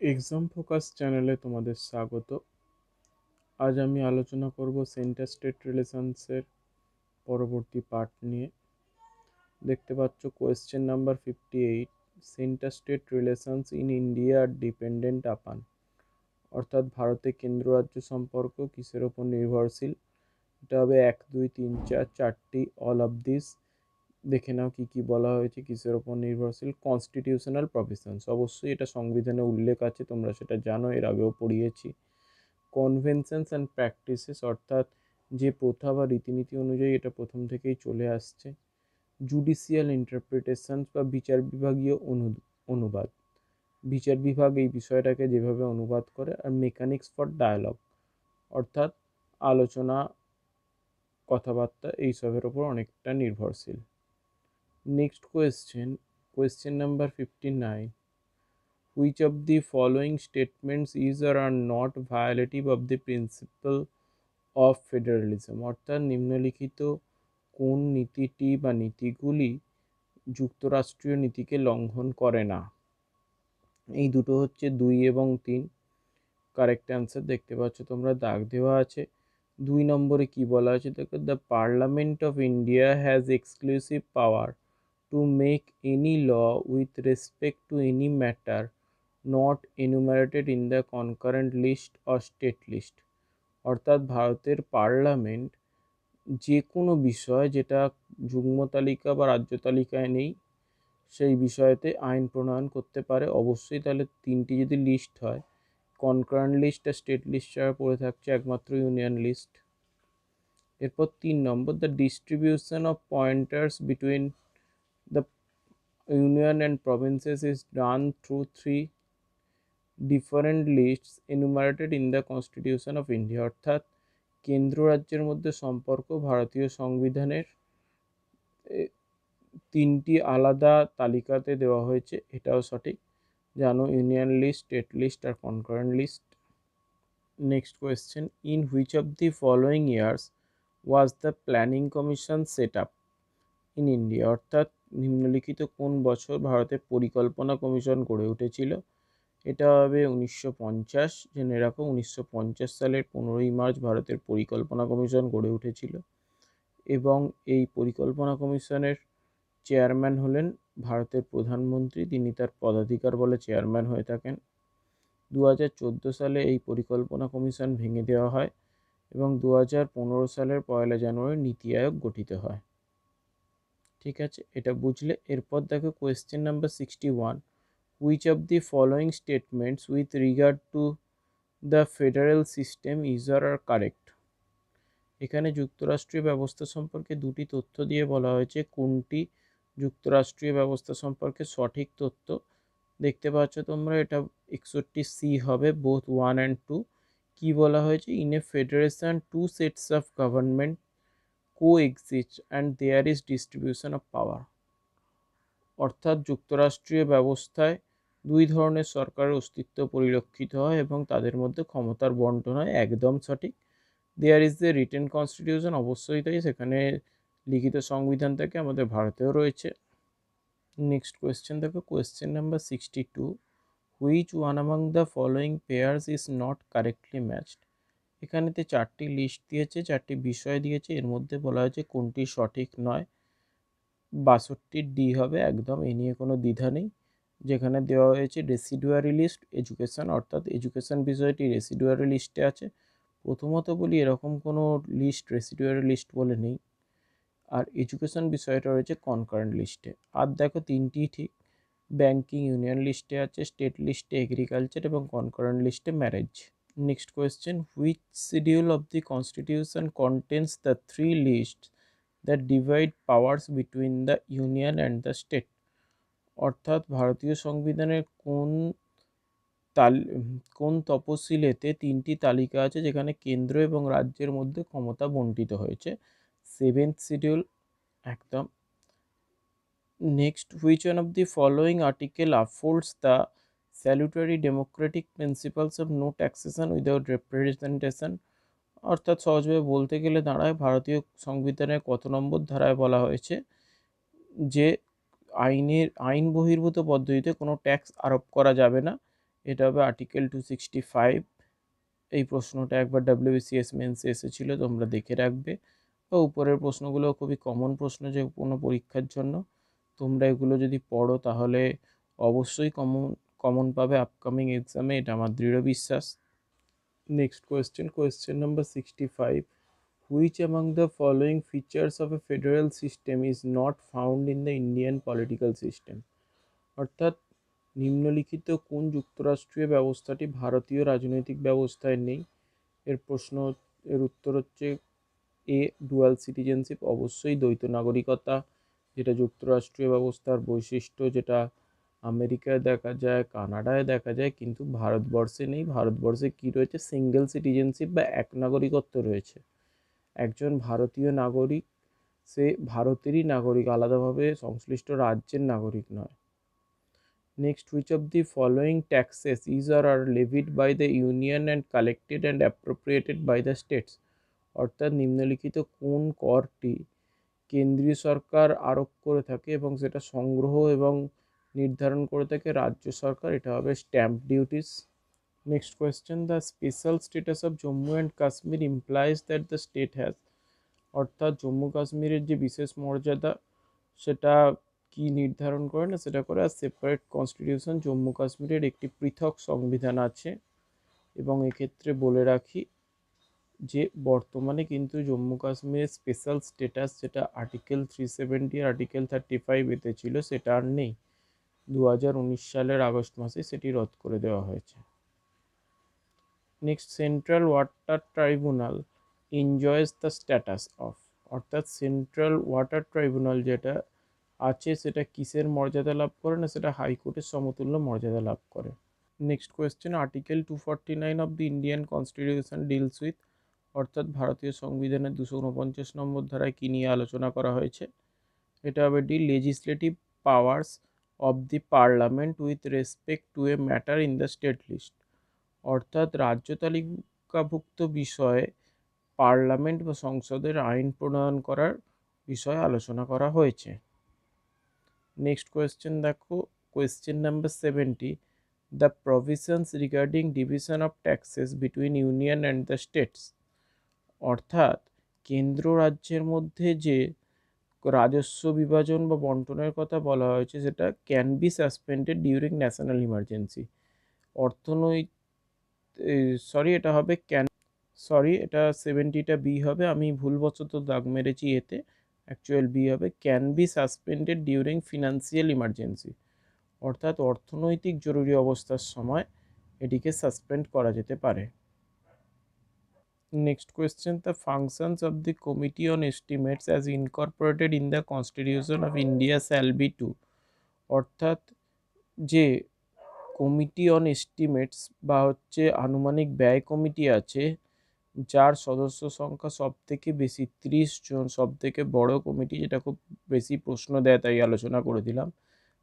Exam focus চ্যানেলে তোমাদের স্বাগত। আজ আমি আলোচনা করব সেন্টার স্টেট রিলেশনসের পরবর্তী পার্ট নিয়ে। দেখতে পাচ্ছ question number 58, centre state relations in India আর ডিপেন্ডেন্ট আপান, অর্থাৎ ভারতে কেন্দ্র রাজ্য সম্পর্ক কিসের ওপর নির্ভরশীল। এটা হবে 1, 2, 3, 4 চারটি অল অফ দিস। দেখে নাও কি কি বলা হয়েছে, কিসের ওপর নির্ভরশীল। কনস্টিটিউশনাল প্রভিশনস, অবশ্যই এটা সংবিধানে উল্লেখ আছে, তোমরা সেটা জানো, এর আগেও পড়িয়েছি। কনভেনশনস অ্যান্ড প্র্যাকটিসেস, অর্থাৎ যে প্রথা বা রীতিনীতি অনুযায়ী এটা প্রথম থেকেই চলে আসছে। জুডিশিয়াল ইন্টারপ্রিটেশনস বা বিচার বিভাগীয় অনুবাদ, বিচার বিভাগ এই বিষয়টাকে যেভাবে অনুবাদ করে। আর মেকানিক্স ফর ডায়ালগ, অর্থাৎ আলোচনা, কথাবার্তা এইসবের ওপর অনেকটা নির্ভরশীল। Next question number 59, which of the following statements is or are not violative of the principle of federalism, অর্থাৎ নিম্নলিখিত কোন নীতিটি বা নীতিগুলি যুক্তরাষ্ট্রীয় নীতিকে লঙ্ঘন করে না। এই দুটো হচ্ছে 2 এবং 3। কারেক্ট অ্যান্সার দেখতে পাচ্ছ তোমরা, দাগ দেওয়া আছে। 2 নম্বরে কি বলা আছে দেখো, the parliament of India has exclusive power to make any law with respect to any matter not enumerated in the concurrent list or state list, অর্থাৎ ভারতের পার্লামেন্ট যে কোনো বিষয় যেটা যুগ্ম তালিকা বা রাজ্য তালিকায় নেই সেই বিষয়েতে আইন প্রণয়ন করতে পারে। অবশ্যই তাহলে তিনটি যদি লিস্ট হয়, কনকারেন্ট লিস্ট আর স্টেট লিস্ট ছাড়া পড়ে থাকছে একমাত্র ইউনিয়ন লিস্ট। এরপর 3 number, the distribution of pointers between the union and provinces is done through 3 different lists enumerated in the constitution of India, অর্থাৎ কেন্দ্র রাজ্যের মধ্যে সম্পর্ক ভারতীয় সংবিধানের 3টি আলাদা তালিকাতে দেওয়া হয়েছে, এটাও সঠিক। জানো, ইউনিয়ন লিস্ট, স্টেট লিস্ট আর concurrent list. Next question, in which of the following years was the planning commission set up in India, অর্থাৎ নিম্নলিখিত কোন বছর ভারতের পরিকল্পনা কমিশন গড়ে উঠেছিল। এটা হবে 1950। জেনে রাখো, 1950 সালের 15ই মার্চ ভারতের পরিকল্পনা কমিশন গড়ে উঠেছিল এবং এই পরিকল্পনা কমিশনের চেয়ারম্যান হলেন ভারতের প্রধানমন্ত্রী, তিনি তার পদাধিকার বলে চেয়ারম্যান হয়ে থাকেন। 2014 সালে এই পরিকল্পনা কমিশন ভেঙে দেওয়া হয় এবং 2015 সালের 1 জানুয়ারি নীতি আয়োগ গঠিত হয়। ঠিক আছে, এটা বুঝলে। এরপর দেখো question number 61, which of the following statements with regard to the federal system is are correct. এখানে যুক্তরাষ্ট্রীয় ব্যবস্থা সম্পর্কে দুটি তথ্য দিয়ে বলা হয়েছে, কোনটি যুক্তরাষ্ট্রীয় ব্যবস্থা সম্পর্কে সঠিক তথ্য। দেখতে পাচ্ছ তোমরা, এটা 61C হবে, বোথ 1 and 2। কি বলা হয়েছে, in a federation 2 sets of government coexist and there is distribution of power, অর্থাৎ যুক্তরাষ্ট্রীয় ব্যবস্থায় 2 ধরনের সরকারের অস্তিত্ব পরিলক্ষিত হয় এবং তাদের মধ্যে ক্ষমতার বন্টন হয়, একদম সঠিক। There is the written constitution, অবশ্যই তাই, সেখানে লিখিত সংবিধান থেকে আমাদের ভারতেও রয়েছে। নেক্সট কোয়েশ্চেন দেখো, question number 62, which one among the following pairs is not correctly matched. এখানেতে 4টি লিস্ট দিয়েছে, 4টি বিষয় দিয়েছে, এর মধ্যে বলা হয়েছে কোনটি সঠিক নয়। 62D হবে একদম, এ নিয়ে কোনো দ্বিধা নেই। যেখানে দেওয়া হয়েছে রেসিডুয়ারি লিস্ট, এডুকেশন, অর্থাৎ এডুকেশন বিষয়টি রেসিডুয়ারি লিস্টে আছে। প্রথমত বলি, এরকম কোনো লিস্ট রেসিডুয়ারি লিস্ট বলে নেই। আর এডুকেশন বিষয়টা রয়েছে কনকারেন্ট লিস্টে। আর দেখো, 3টি ঠিক, ব্যাংকিং ইউনিয়ন লিস্টে আছে, স্টেট লিস্টে এগ্রিকালচার এবং কনকারেন্ট লিস্টে marriage. Next question, which schedule of the constitution contains the 3 list that divide powers between the union and the state, অর্থাৎ ভারতীয় সংবিধানের কোন তপশিলেতে 3টি তালিকা আছে যেখানে কেন্দ্র এবং রাজ্যের মধ্যে ক্ষমতা বন্টিত হয়েছে। 7th শিডিউল, একদম। Next, which one of the following article upholds the salutary democratic principles of no taxation without representation, অর্থাৎ সহজভাবে বলতে গেলে দাঁড়ায়, ভারতীয় সংবিধানের কত নম্বর ধারায় বলা হয়েছে যে আইন বহির্ভূত পদ্ধতিতে কোনো ট্যাক্স আরোপ করা যাবে না এটা হবে আর্টিকেল 265। এই প্রশ্নটা একবার WBCS মেন্সে এসেছিল, তোমরা দেখে রাখবে। বা উপরের প্রশ্নগুলো খুবই কমন প্রশ্ন যে কোনো পরীক্ষার জন্য, তোমরা এগুলো যদি পড়ো তাহলে অবশ্যই কমন কমন পাবে আপকামিং এক্সামে, এটা আমার দৃঢ় বিশ্বাস। Next question number 65, which among the following features of A federal system is not found in the Indian political system? অর্থাৎ নিম্নলিখিত কোন যুক্তরাষ্ট্রীয় ব্যবস্থাটি ভারতীয় রাজনৈতিক ব্যবস্থায় নেই? এর উত্তর হচ্ছে এ, ডুয়াল সিটিজেনশিপ, অবশ্যই দ্বৈত নাগরিকতা, যেটা যুক্তরাষ্ট্রীয় ব্যবস্থার বৈশিষ্ট্য, যেটা আমেরিকায় দেখা যায়, কানাডায় দেখা যায়, কিন্তু ভারতবর্ষে নেই। ভারতবর্ষে কি রয়েছে? সিঙ্গেল সিটিজেনশিপ বা এক নাগরিকত্ব রয়েছে। একজন ভারতীয় নাগরিক, সে ভারতেরই নাগরিক, আলাদাভাবে সংশ্লিষ্ট রাজ্যের নাগরিক নয়। Next, which of the following taxes is or are levied by the union and collected and appropriated by the states? অর্থাৎ নিম্নলিখিত কোন করটি কেন্দ্রীয় সরকার আরোপ করে থাকে এবং সেটা সংগ্রহ এবং নির্ধারণ করে থাকে রাজ্য সরকার? এটা হবে stamp duties. Next question, the special status of Jammu and Kashmir implies that the state has, অর্থাৎ জম্মু কাশ্মীরের যে বিশেষ মর্যাদা সেটা কি নির্ধারণ করে? না, সেটা করে আর সেপারেট কনস্টিটিউশন, জম্মু কাশ্মীরের একটি পৃথক সংবিধান আছে। এবং এক্ষেত্রে বলে রাখি যে বর্তমানে কিন্তু জম্মু কাশ্মীরের স্পেশাল স্ট্যাটাস, যেটা আর্টিকেল 370 আর আর্টিকেল 35 এতে ছিল, সেটা আর নেই। 2019 সালের আগস্ট মাসে সেটি রদ করে দেওয়া হয়েছে। Next, central water tribunal enjoys the status of, অর্থাৎ সেন্ট্রাল ওয়াটার ট্রাইব্যুনাল যেটা আছে সেটা কিসের মর্যাদা লাভ করে? না, সেটা হাইকোর্টের সমতুল্য মর্যাদা লাভ করে। Next question, article 249 of the Indian constitution deals with, অর্থাৎ ভারতীয় সংবিধানের 249 নম্বর ধারায় কী নিয়ে আলোচনা করা হয়েছে? এটা হবে D, legislative powers of the parliament with respect to a matter in the state list, অর্থাৎ রাজ্য তালিকাভুক্ত বিষয়ে পার্লামেন্ট বা সংসদের আইন প্রণয়ন করার বিষয়ে আলোচনা করা হয়েছে। নেক্সট কোয়েশ্চেন দেখো, question number 70, the provisions regarding division of taxes between union and the states, অর্থাৎ কেন্দ্র রাজ্যের মধ্যে যে রাজস্ব বিভাজন বা বন্টনের কথা বলা হয়েছে সেটা can be suspended during national emergency. অর্থনৈতিক, এটা হবে এটা 70টা বি হবে, আমি ভুলবশত দাগ মেরেছি এতে, অ্যাকচুয়াল বি হবে can be suspended during financial emergency, অর্থাৎ অর্থনৈতিক জরুরি অবস্থার সময় এটিকে সাসপেন্ড করা যেতে পারে। Next question, the functions of the committee on estimates as incorporated in the constitution of India shall be to, অর্থাৎ যে কমিটি অন এস্টিমেটস বা হচ্ছে আনুমানিক ব্যয় কমিটি আছে, যার সদস্য সংখ্যা সব থেকে বেশি 30 জন, সব থেকে বড় কমিটি, যেটা খুব বেশি প্রশ্ন দেয় তাই আলোচনা করে দিলাম,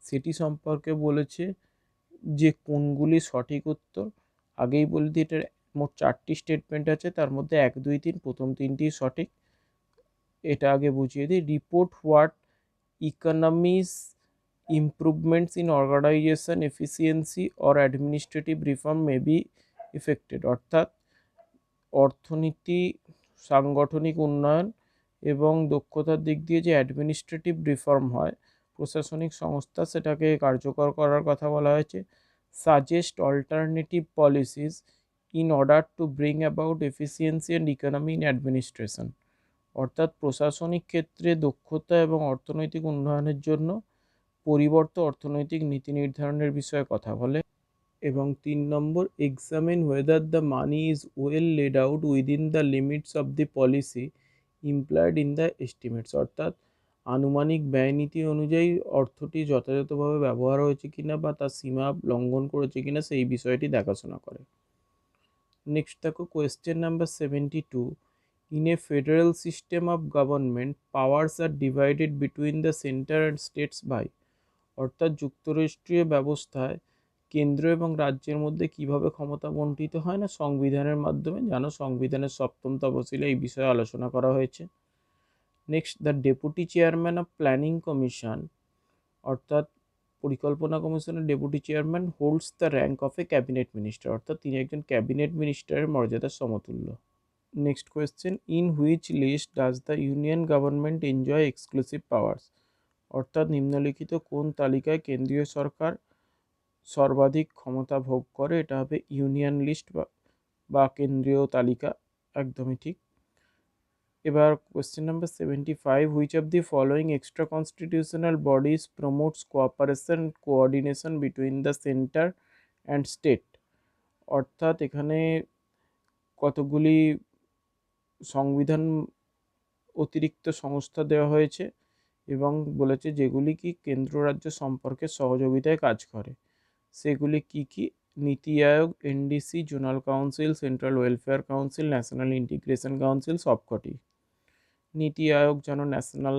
সেটি সম্পর্কে বলেছে যে কোনগুলি সঠিক উত্তর। আগেই বলে দিই, এটার মোট 4টি স্টেটমেন্ট আছে, তার মধ্যে 1, 2, 3 প্রথম 3টি সঠিক। এটা আগে বুঝিয়ে দিই, report what economies improvements in organization efficiency or administrative reform may be effected, অর্থাৎ অর্থনীতি, সাংগঠনিক উন্নয়ন এবং দক্ষতার দিক দিয়ে যে অ্যাডমিনিস্ট্রেটিভ রিফর্ম হয়, প্রশাসনিক সংস্থা, সেটাকে কার্যকর করার কথা বলা হয়েছে। Suggest alternative policies in order to bring about efficiency and economy in administration, অর্থাৎ প্রশাসনিক ক্ষেত্রে দক্ষতা এবং অর্থনৈতিক উন্নয়নের জন্য পরিবর্ত অর্থনৈতিক নীতি নির্ধারণের বিষয়ে কথা বলে। এবং 3 number, examine whether the money is well laid out within the limits of the policy employed in the estimates, অর্থাৎ আনুমানিক ব্যয় নীতি অনুযায়ী অর্থটি যথাযথভাবে ব্যবহার হয়েছে কিনা বা তার সীমা লঙ্ঘন করেছে কিনা সেই বিষয়টি দেখাশোনা করে। নেক্সট দেখো, question number 72, in a federal system of government powers are divided between the centre and states by, অর্থাৎ যুক্তরাষ্ট্রীয় ব্যবস্থায় কেন্দ্র এবং রাজ্যের মধ্যে কিভাবে ক্ষমতা বণ্টিত হয়? না, সংবিধানের মাধ্যমে। জানো, সংবিধানের 7ম তফসিলে এই বিষয়ে আলোচনা করা হয়েছে। Next, the deputy chairman of planning commission, অর্থাৎ পরিকল্পনা কমিশনের deputy chairman holds the rank of a cabinet minister, অর্থাৎ তিনি একজন ক্যাবিনেট মিনিস্টারের মর্যাদার সমতুল্য। Next question, in which list does the union government enjoy exclusive powers, অর্থাৎ নিম্নলিখিত কোন তালিকায় কেন্দ্রীয় সরকার সর্বাধিক ক্ষমতা ভোগ করে? এটা হবে ইউনিয়ন লিস্ট বা কেন্দ্রীয় তালিকা, একদমই ঠিক। এবার question number 75, which of the following extra constitutional bodies promotes cooperation coordination between the centre and state, অর্থাৎ এখানে কতগুলি সংবিধান অতিরিক্ত সংস্থা দেওয়া হয়েছে এবং বলেছে যেগুলি কি কেন্দ্র রাজ্য সম্পর্কে সহযোগিতায় কাজ করে। সেগুলি কি কি? NITI Aayog, NDC, zonal council, central welfare council, national integration council, সবকটি। নীতি আয়োগ যেন national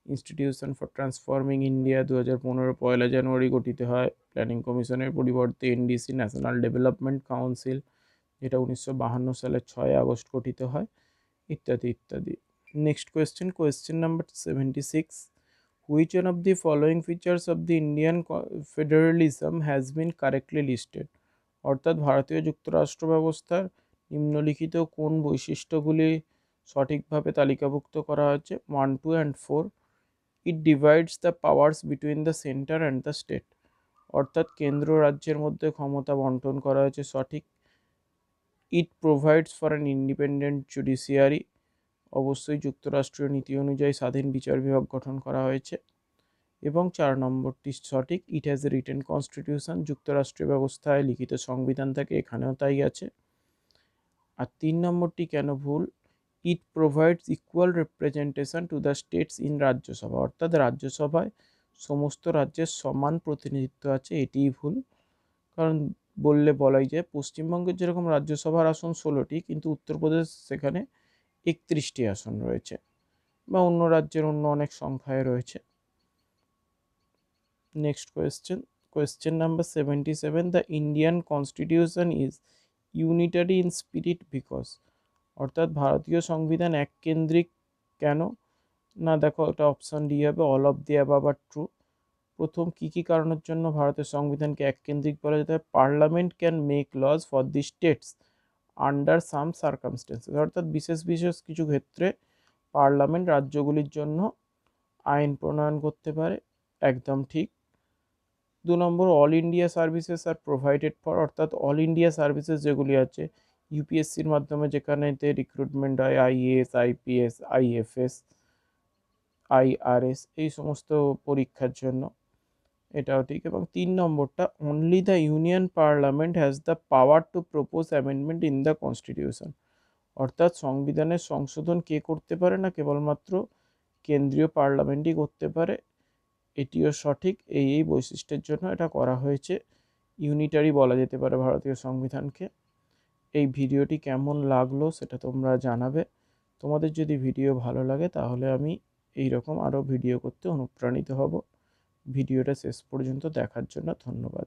institution for transforming India 2015 পয়লা জানুয়ারি গঠিত হয় প্ল্যানিং কমিশনের পরিবর্তে। এনডিসি ন্যাশনাল ডেভেলপমেন্ট কাউন্সিল, যেটা 1952 সালের 6 আগস্ট গঠিত হয়, ইত্যাদি ইত্যাদি। Next question, question number 76, which one of the following features of the Indian federalism has been correctly listed, অর্থাৎ ভারতীয় যুক্তরাষ্ট্র ব্যবস্থার নিম্নলিখিত কোন বৈশিষ্ট্যগুলি সঠিকভাবে তালিকাভুক্ত করা হয়েছে? 1, 2 and 4, it divides the powers between the centre and the state, অর্থাৎ কেন্দ্র রাজ্যের মধ্যে ক্ষমতা বন্টন করা হয়েছে, সঠিক। ইট provides for an independent judiciary, অবশ্যই যুক্তরাষ্ট্রীয় নীতি অনুযায়ী স্বাধীন বিচার বিভাগ গঠন করা হয়েছে। এবং 4 নম্বরটি সঠিক, it has a written constitution, যুক্তরাষ্ট্রীয় ব্যবস্থায় লিখিত সংবিধান থাকে, এখানেও তাই আছে। আর 3 নম্বরটি কেন ভুল? ইট provides equal representation to the states in Rajya Sabha, অর্থাৎ রাজ্যসভায় সমস্ত রাজ্যের সমান প্রতিনিধিত্ব আছে, এটিই ভুল। কারণ বলাই যায় পশ্চিমবঙ্গের যেরকম রাজ্যসভার আসন 16টি, কিন্তু উত্তরপ্রদেশ সেখানে 31টি আসন রয়েছে, বা অন্য রাজ্যের অন্য অনেক সংখ্যায় রয়েছে। Next question, question number 77, the Indian constitution is unitary in spirit because, অর্থাৎ ভারতীয় সংবিধান এককেন্দ্রিক কেন? না দেখো, এটা অপশন ডি হবে, all of the above are true. প্রথম কী কী কারণের জন্য ভারতের সংবিধানকে এককেন্দ্রিক বলা যেতে হয়? Parliament can make laws for the states under some circumstances, অর্থাৎ বিশেষ বিশেষ কিছু ক্ষেত্রে পার্লামেন্ট রাজ্যগুলির জন্য আইন প্রণয়ন করতে পারে, একদম ঠিক। 2 number, all India services are provided for, অর্থাৎ অল ইন্ডিয়া সার্ভিসেস যেগুলি আছে ইউপিএসসির মাধ্যমে, যেখানেতে রিক্রুটমেন্ট হয় আইএএস, আইপিএস, আইএফএস, আইআরএস, এই সমস্ত পরীক্ষার জন্য, এটাও ঠিক। এবং 3 নম্বরটা, only the union parliament has the power two propose amendment in the constitution, অর্থাৎ সংবিধানের সংশোধন কে করতে পারে? না কেবলমাত্র কেন্দ্রীয় পার্লামেন্টই করতে পারে, এটিও সঠিক। এই বৈশিষ্ট্যের জন্য এটা করা হয়েছে, ইউনিটারি বলা যেতে পারে ভারতীয় সংবিধানকে। এই ভিডিওটি কেমন লাগলো সেটা তোমরা জানাবে। তোমাদের যদি ভিডিও ভালো লাগে তাহলে আমি এই রকম আরও ভিডিও করতে অনুপ্রাণিত হব। ভিডিওটা শেষ পর্যন্ত দেখার জন্য ধন্যবাদ।